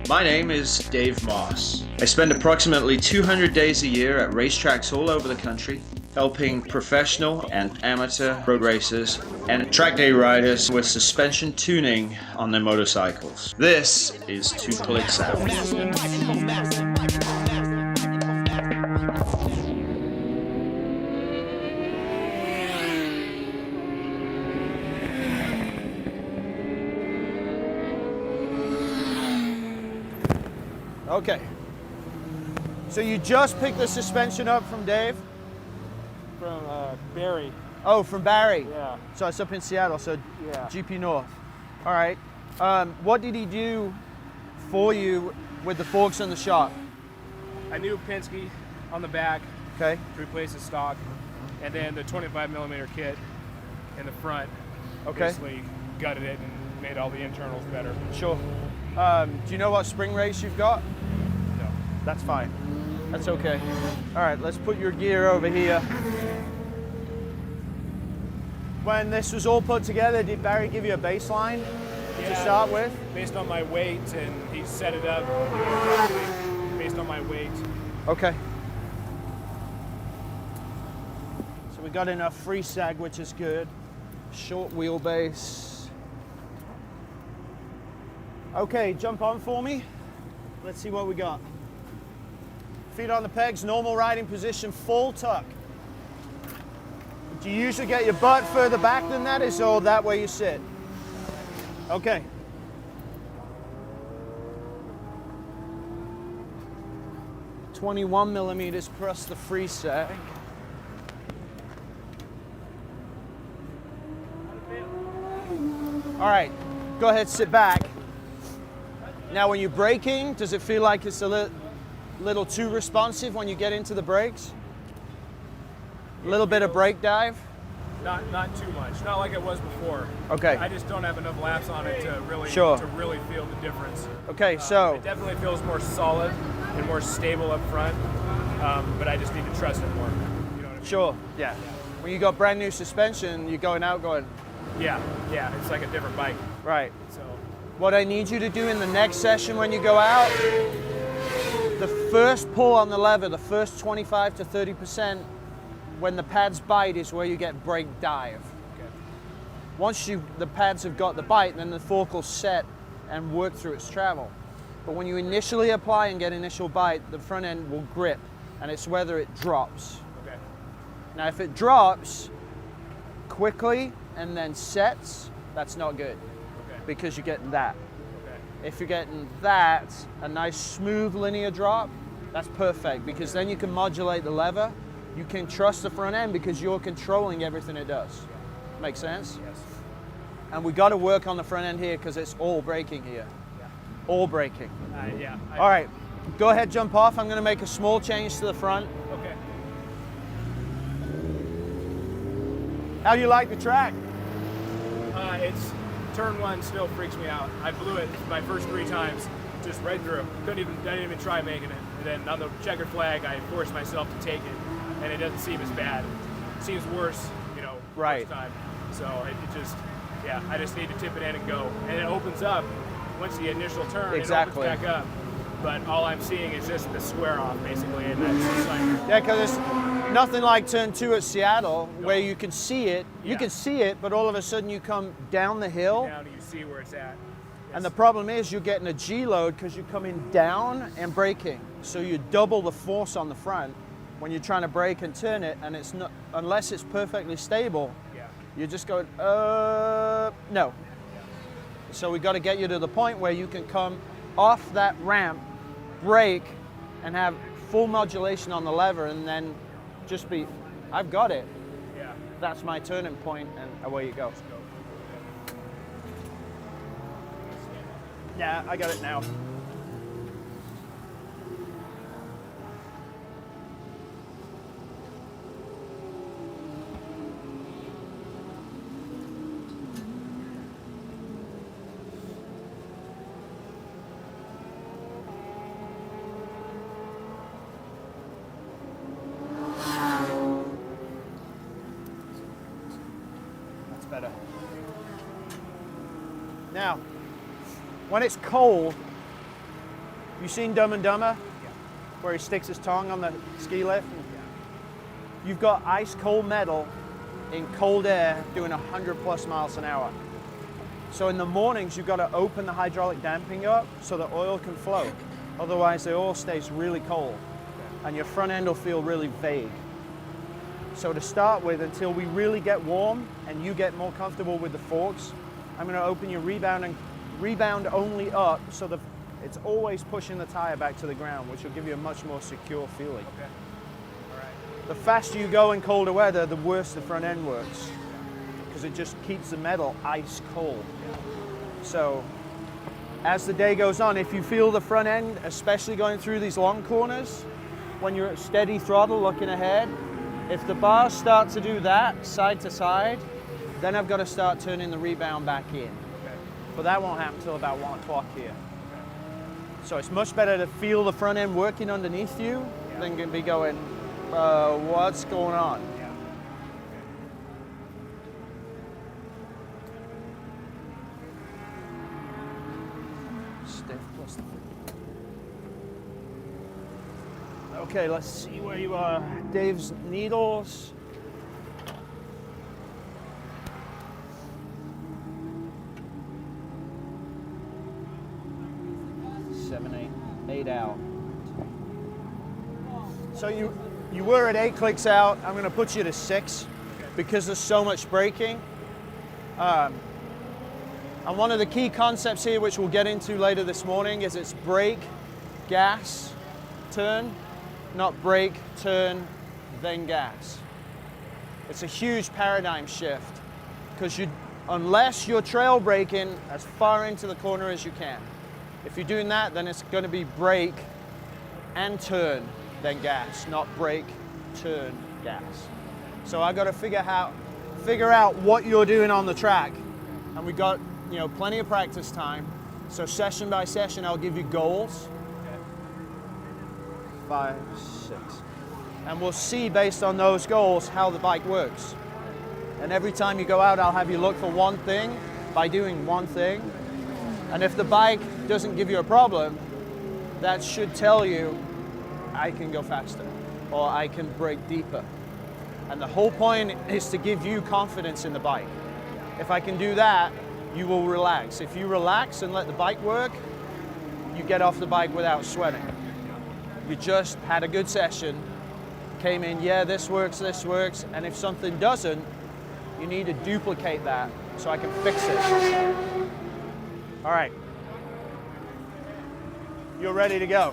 My name is Dave Moss. I spend approximately 200 days a year at racetracks all over the country, helping professional and amateur road racers and track day riders with suspension tuning on their motorcycles. This is 2 Clicks Out. Okay, so you just picked the suspension up from Dave? From Barry. Oh, from Barry? Yeah. So it's up in Seattle, so Yeah. GP North. All right. What did he do for you with the forks in the shop? A new Penske on the back Okay. to replace the stock, and then the 25mm kit in the front. Okay. Basically gutted it and made all the internals better. Sure. Do you know what spring race you've got? No. That's fine. That's okay. All right, let's put your gear over here. When this was all put together, did Barry give you a baseline to start with? Based on my weight, and he set it up based on my weight. Okay. So we got enough free sag, which is good. Short wheelbase. Okay, jump on for me. Let's see what we got. Feet on the pegs, normal riding position, full tuck. Do you usually get your butt further back than that? Is all that way you sit? Okay. $21mm plus the free sag. All right, go ahead, sit back. Now when you're braking, does it feel like it's a little too responsive when you get into the brakes? A little bit of brake dive? Not too much. Not like it was before. Okay. I just don't have enough laps on it to really feel the difference. Okay, so It definitely feels more solid and more stable up front, but I just need to trust it more. You know what I mean? sure, yeah. When you got brand new suspension, you're going out going, Yeah, it's like a different bike. right. So What I need you to do in the next session when you go out, the first pull on the lever, the first 25 to 30%, when the pads bite is where you get brake dive. okay. Once the pads have got the bite, then the fork will set and work through its travel. But when you initially apply and get initial bite, the front end will grip, and it's whether it drops. Okay. Now if it drops quickly and then sets, that's not good. Okay. Because you're getting that. Okay. If you're getting that, a nice smooth linear drop, that's perfect, because then you can modulate the lever. You can trust the front end because you're controlling everything it does. Make sense? Yes. And we got to work on the front end here because it's all braking here. Yeah. All braking. Yeah. All right, go ahead, jump off. I'm going to make a small change to the front. Okay. How do you like the track? It's turn one still freaks me out. I blew it my first 3 times, just right through. I didn't even try making it. And then on the checkered flag, I forced myself to take it, and it doesn't seem as bad. It seems worse, Right. first time. So it just, I just need to tip it in and go. And it opens up once the initial turn. Exactly. It opens back up. But all I'm seeing is just the square off, basically, and that's just like. Yeah, because it's nothing like turn 2 at Seattle where you can see it. You Yeah. can see it, but all of a sudden you come down the hill. Down and you see where it's at. And the problem is you're getting a G load because you're coming down and braking. So you double the force on the front when you're trying to brake and turn it, and it's not, unless it's perfectly stable, you're just going, no. So we got to get you to the point where you can come off that ramp, brake, and have full modulation on the lever, and then just be, I've got it. Yeah. That's my turning point, and away you go. Yeah, I got it now. That's better. Now, when it's cold, You seen Dumb and Dumber? Where he sticks his tongue on the ski lift? You've got ice cold metal in cold air doing 100+ miles an hour. So in the mornings, you've got to open the hydraulic damping up so the oil can flow. Otherwise, the oil stays really cold and your front end will feel really vague. So to start with, until we really get warm and you get more comfortable with the forks, I'm going to open your rebound only up so that it's always pushing the tire back to the ground, which will give you a much more secure feeling. Okay. All right. The faster you go in colder weather, the worse the front end works, because it just keeps the metal ice cold. So as the day goes on, if you feel the front end, especially going through these long corners, when you're at steady throttle looking ahead, if the bars start to do that side to side, then I've got to start turning the rebound back in. Okay. But that won't happen until about 1 o'clock here. So it's much better to feel the front end working underneath you than to be going, what's going on? Yeah. Stiff plus the Okay, let's see where you are. Dave's needles. Eight out. So you were at 8 clicks out. I'm going to put you to 6 because there's so much braking. And one of the key concepts here, which we'll get into later this morning, is it's brake, gas, turn, not brake, turn, then gas. It's a huge paradigm shift because unless you're trail braking as far into the corner as you can. If you're doing that, then it's going to be brake and turn, then gas, not brake, turn, gas. So I got to figure out what you're doing on the track, and we got plenty of practice time. So session by session, I'll give you goals. 5, 6, and we'll see based on those goals how the bike works. And every time you go out, I'll have you look for one thing by doing one thing. And if the bike doesn't give you a problem, that should tell you I can go faster or I can brake deeper. And the whole point is to give you confidence in the bike. If I can do that, you will relax. If you relax and let the bike work, you get off the bike without sweating. You just had a good session, came in, yeah, this works, and if something doesn't, you need to duplicate that so I can fix it. All right, you're ready to go.